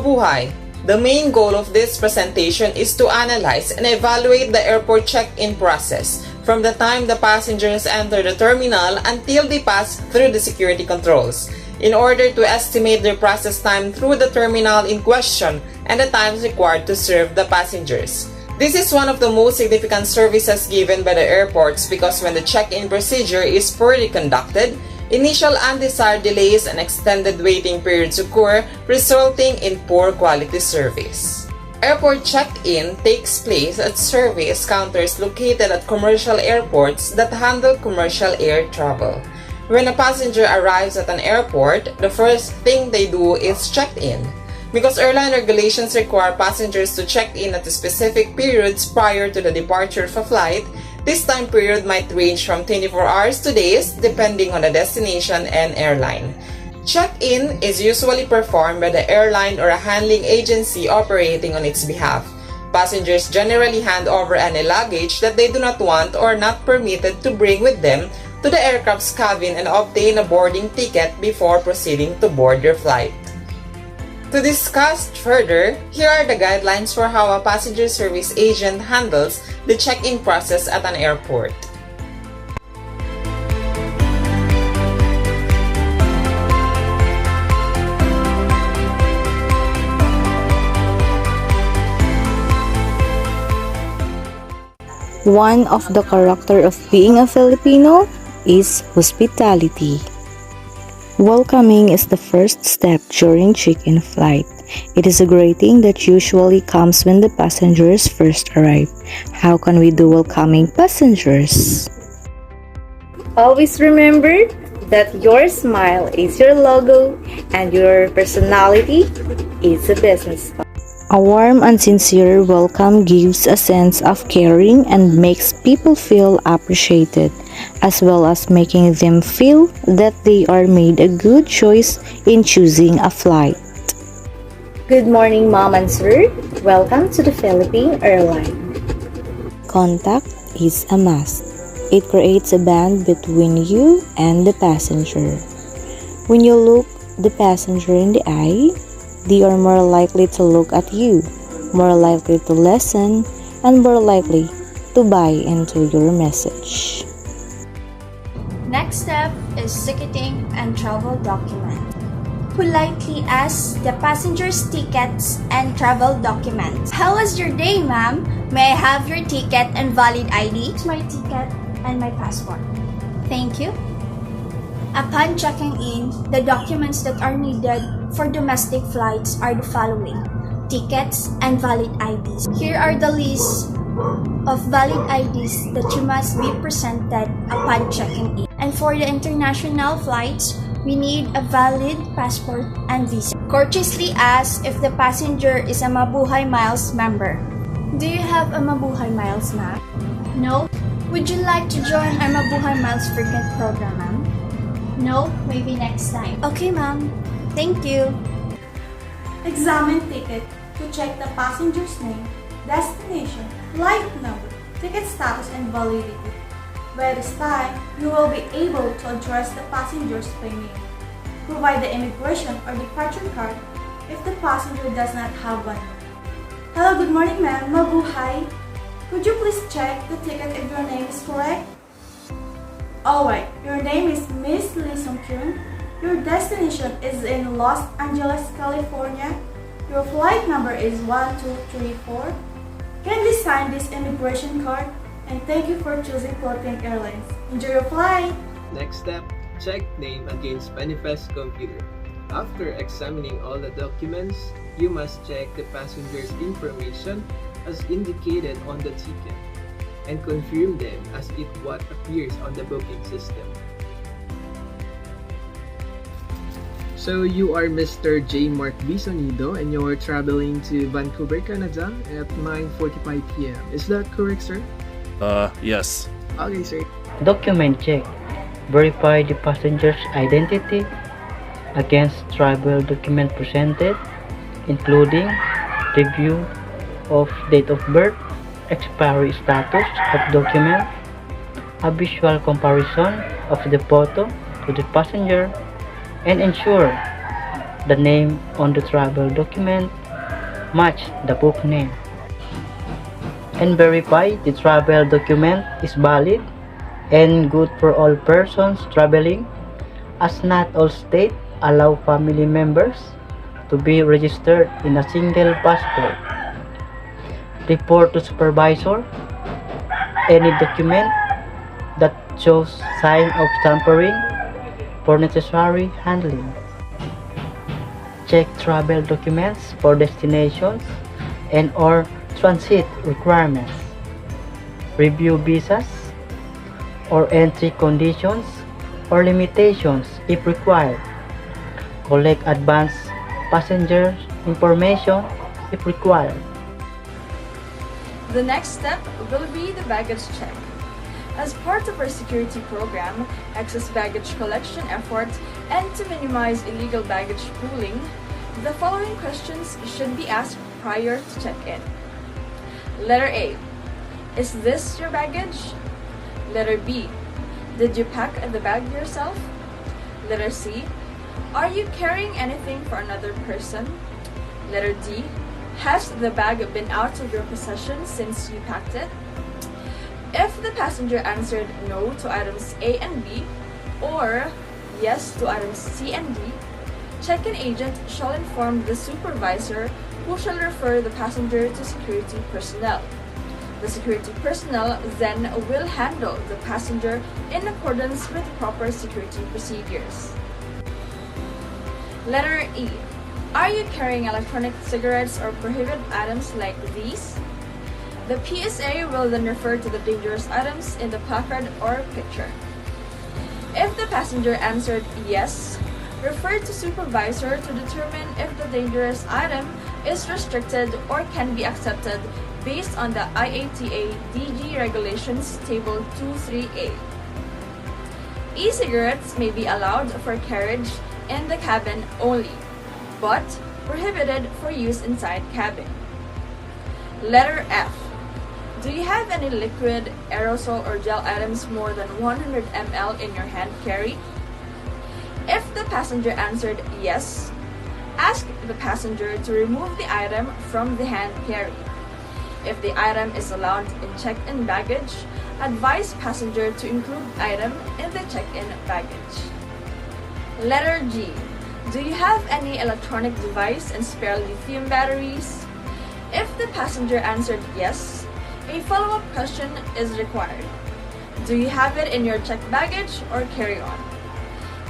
Mabuhay! The main goal of this presentation is to analyze and evaluate the airport check-in process from the time the passengers enter the terminal until they pass through the security controls, in order to estimate their process time through the terminal in question and the times required to serve the passengers. This is one of the most significant services given by the airports because when the check-in procedure is poorly conducted, initial undesired delays and extended waiting periods occur, resulting in poor quality service. Airport check-in takes place at service counters located at commercial airports that handle commercial air travel. When a passenger arrives at an airport, the first thing they do is check in. Because airline regulations require passengers to check in at specific periods prior to the departure of a flight, this time period might range from 24 hours to days depending on the destination and airline. Check-in is usually performed by the airline or a handling agency operating on its behalf. Passengers generally hand over any luggage that they do not want or not permitted to bring with them to the aircraft's cabin and obtain a boarding ticket before proceeding to board their flight. To discuss further, here are the guidelines for how a passenger service agent handles the check-in process at an airport. One of the character of being a Filipino is hospitality. Welcoming is the first step during check-in flight. It is a greeting that usually comes when the passengers first arrive. How can we do welcoming passengers? Always remember that your smile is your logo and your personality is a business card. A warm and sincere welcome gives a sense of caring and makes people feel appreciated, as well as making them feel that they are made a good choice in choosing a flight. Good morning, Mom and Sir. Welcome to the Philippine Airline. Contact is a must. It creates a bond between you and the passenger. When you look the passenger in the eye, they are more likely to look at you, more likely to listen, and more likely to buy into your message. Next step is ticketing and travel document. Politely ask the passengers' tickets and travel documents. How was your day, ma'am? May I have your ticket and valid ID? My ticket and my passport. Thank you. Upon checking in, the documents that are needed for domestic flights are the following: tickets and valid IDs. Here are the list of valid IDs that you must be presented upon checking in. And for the international flights, we need a valid passport and visa. Courteously ask if the passenger is a Mabuhay Miles member. Do you have a Mabuhay Miles, ma'am? No? Would you like to join our Mabuhay Miles frequent program, ma'am? No? Maybe next time. Okay, ma'am. Thank you. Examine ticket to check the passenger's name, destination, flight number, ticket status, and validity. By this time, you will be able to address the passengers by name. Provide the immigration or departure card if the passenger does not have one. Hello, good morning, ma'am. Mabuhay. Could you please check the ticket if your name is correct? Alright, your name is Miss Lee Sung-kyun. Your destination is in Los Angeles, California. Your flight number is 1234. Kindly sign this immigration card and thank you for choosing Philippine Airlines. Enjoy your flight! Next step, check name against manifest computer. After examining all the documents, you must check the passenger's information as indicated on the ticket and confirm them as it what appears on the booking system. So you are Mr. J. Mark Bisonido and you're traveling to Vancouver, Canada at 9:45 p.m. Is that correct, sir? Yes. Okay, sir. Document check. Verify the passenger's identity against travel document presented, including review of date of birth, expiry status of document, a visual comparison of the photo to the passenger, and ensure the name on the travel document match the book name, and verify the travel document is valid and good for all persons traveling, as not all states allow family members to be registered in a single passport. Report to supervisor any document that shows sign of tampering for necessary handling. Check travel documents for destinations and or transit requirements. Review visas or entry conditions or limitations if required. Collect advance passenger information if required. The next step will be the baggage check. As part of our security program, excess baggage collection effort, and to minimize illegal baggage pooling, the following questions should be asked prior to check-in. Letter A. Is this your baggage? Letter B. Did you pack the bag yourself? Letter C. Are you carrying anything for another person? Letter D. Has the bag been out of your possession since you packed it? If the passenger answered no to items A and B, or yes to items C and D, check-in agent shall inform the supervisor, who shall refer the passenger to security personnel. The security personnel then will handle the passenger in accordance with proper security procedures. Letter E. Are you carrying electronic cigarettes or prohibited items like these? The PSA will then refer to the dangerous items in the placard or picture. If the passenger answered yes, refer to supervisor to determine if the dangerous item is restricted or can be accepted based on the IATA DG Regulations Table 23A. E-cigarettes may be allowed for carriage in the cabin only, but prohibited for use inside cabin. Letter F. Do you have any liquid, aerosol, or gel items more than 100 ml in your hand carry? If the passenger answered yes, ask the passenger to remove the item from the hand carry. If the item is allowed in check-in baggage, advise passenger to include item in the check-in baggage. Letter G. Do you have any electronic device and spare lithium batteries? If the passenger answered yes, a follow-up question is required. Do you have it in your checked baggage or carry-on?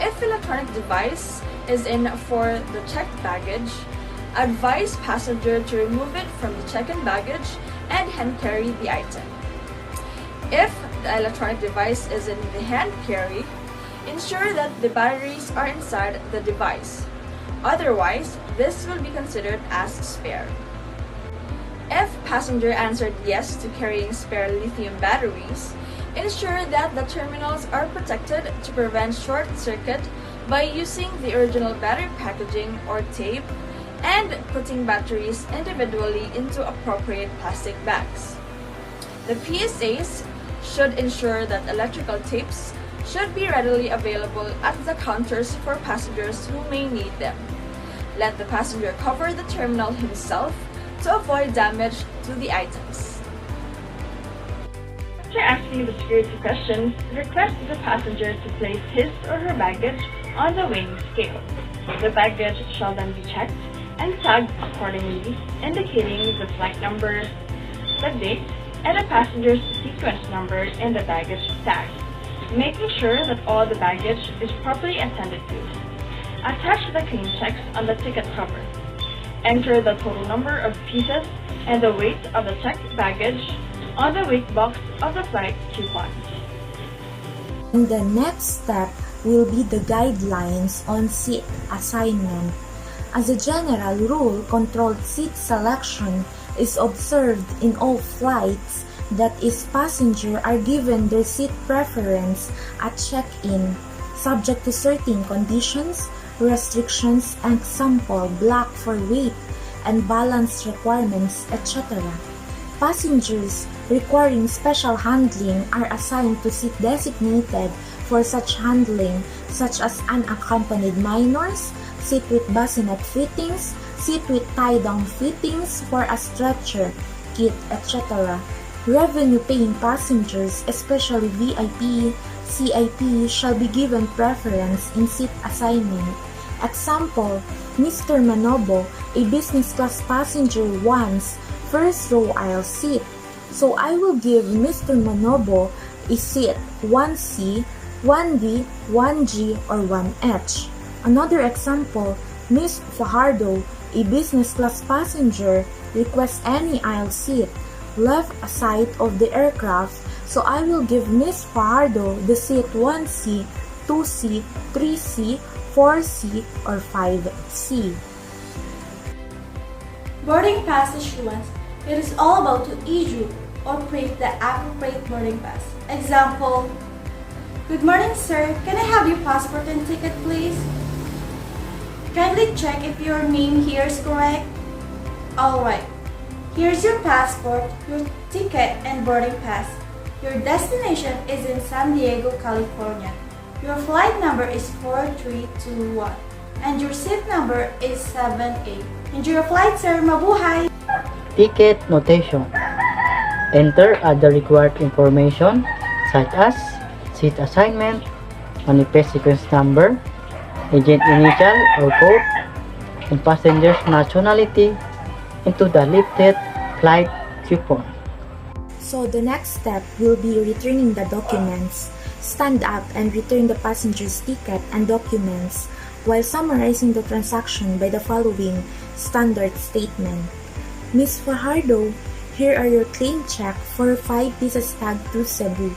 If electronic device is in for the checked baggage, advise passenger to remove it from the check-in baggage and hand carry the item. If the electronic device is in the hand carry, ensure that the batteries are inside the device. Otherwise, this will be considered as spare. If passenger answered yes to carrying spare lithium batteries, ensure that the terminals are protected to prevent short circuit by using the original battery packaging or tape and putting batteries individually into appropriate plastic bags. The PSAs should ensure that electrical tapes should be readily available at the counters for passengers who may need them. Let the passenger cover the terminal himself to avoid damage to the items. After asking the security questions, request the passenger to place his or her baggage on the weighing scale. The baggage shall then be checked and tagged accordingly, indicating the flight number, the date, and the passenger's sequence number in the baggage tag, making sure that all the baggage is properly attended to. Attach the clean checks on the ticket cover. Enter the total number of pieces and the weight of the checked baggage on the weight box of the flight coupon. And the next step will be the guidelines on seat assignment. As a general rule, controlled seat selection is observed in all flights. That is, passengers are given their seat preference at check-in, subject to certain conditions, restrictions, and example block for weight and balance requirements, etc. Passengers requiring special handling are assigned to seat designated for such handling, such as unaccompanied minors, seat with bassinet fittings, seat with tie-down fittings for a stretcher, kit, etc. Revenue-paying passengers, especially VIP, CIP, shall be given preference in seat assignment. Example, Mr. Manobo, a business class passenger wants first row aisle seat. So I will give Mr. Manobo a seat 1C, 1D, 1G, or 1H. Another example, Ms. Fajardo, a business class passenger, requests any aisle seat left side of the aircraft, so I will give Ms. Fajardo the seat 1C, 2C, 3C, 4C, or 5C. Boarding pass issuance. It is all about to issue or print the appropriate boarding pass. Example, good morning sir, can I have your passport and ticket please? Kindly check if your name here is correct. Alright, here's your passport, your ticket and boarding pass. Your destination is in San Diego, California. Your flight number is 4321 and your seat number is 7A. Enjoy your flight sir, mabuhay! Ticket notation. Enter other required information such as seat assignment, manifest sequence number, agent initial or code, and passenger's nationality into the lifted flight coupon. So the next step will be returning the documents. Stand up and return the passenger's ticket and documents while summarizing the transaction by the following standard statement. Ms. Fajardo, here are your claim check for 5 pieces tag to Cebu.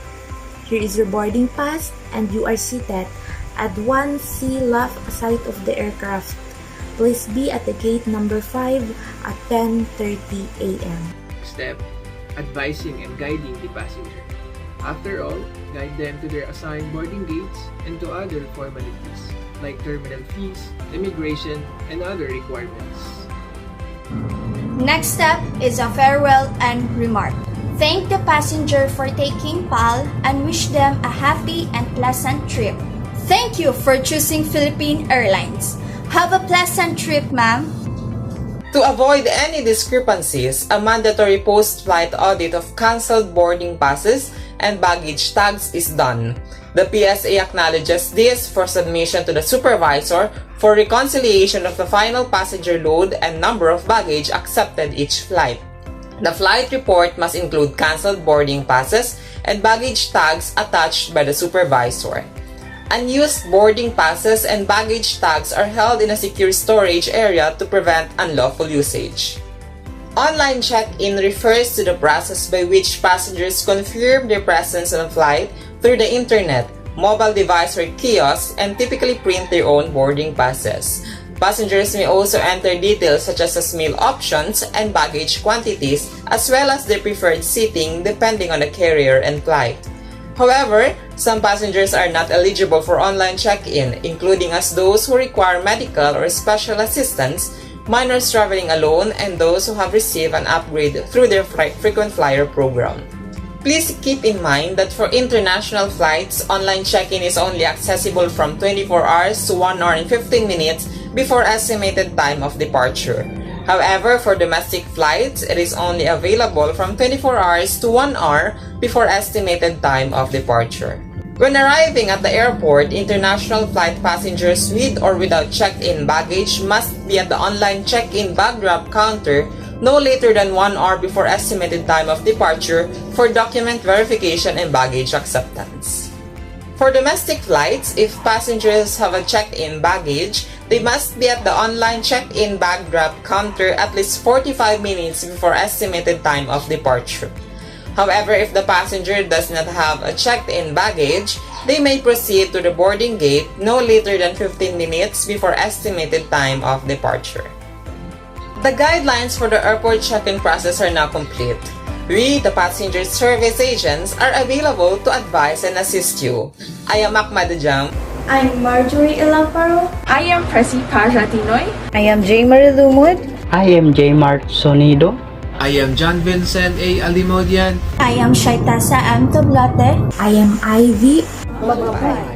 Here is your boarding pass and you are seated at 1C left side of the aircraft. Please be at the gate number 5 at 10:30 a.m. Step, advising and guiding the passenger. After all, guide them to their assigned boarding gates and to other formalities like terminal fees, immigration, and other requirements. Next step is a farewell and remark. Thank the passenger for taking PAL and wish them a happy and pleasant trip. Thank you for choosing Philippine Airlines. Have a pleasant trip, ma'am. To avoid any discrepancies, a mandatory post-flight audit of cancelled boarding passes and baggage tags is done. The PSA acknowledges this for submission to the supervisor for reconciliation of the final passenger load and number of baggage accepted each flight. The flight report must include cancelled boarding passes and baggage tags attached by the supervisor. Unused boarding passes and baggage tags are held in a secure storage area to prevent unlawful usage. Online check-in refers to the process by which passengers confirm their presence on a flight through the internet, mobile device or kiosk, and typically print their own boarding passes. Passengers may also enter details such as meal options and baggage quantities, as well as their preferred seating depending on the carrier and flight. However, some passengers are not eligible for online check-in, including as those who require medical or special assistance, minors traveling alone, and those who have received an upgrade through their frequent flyer program. Please keep in mind that for international flights, online check-in is only accessible from 24 hours to 1 hour and 15 minutes before estimated time of departure. However, for domestic flights, it is only available from 24 hours to 1 hour before estimated time of departure. When arriving at the airport, international flight passengers with or without checked-in baggage must be at the online check-in bag drop counter no later than 1 hour before estimated time of departure for document verification and baggage acceptance. For domestic flights, if passengers have a checked-in baggage, they must be at the online check-in bag drop counter at least 45 minutes before estimated time of departure. However, if the passenger does not have a checked-in baggage, they may proceed to the boarding gate no later than 15 minutes before estimated time of departure. The guidelines for the airport check-in process are now complete. We, the passenger service agents, are available to advise and assist you. I am Mac Madajam. I'm Marjorie Ilamparo. I am Presi Paja Tinoy. I am J. Marie Lumud. I am J. Mart Sonido. I am John Vincent A. Alimodian. I am Shaitasa M. Tablate. I am Ivy. Bye-bye.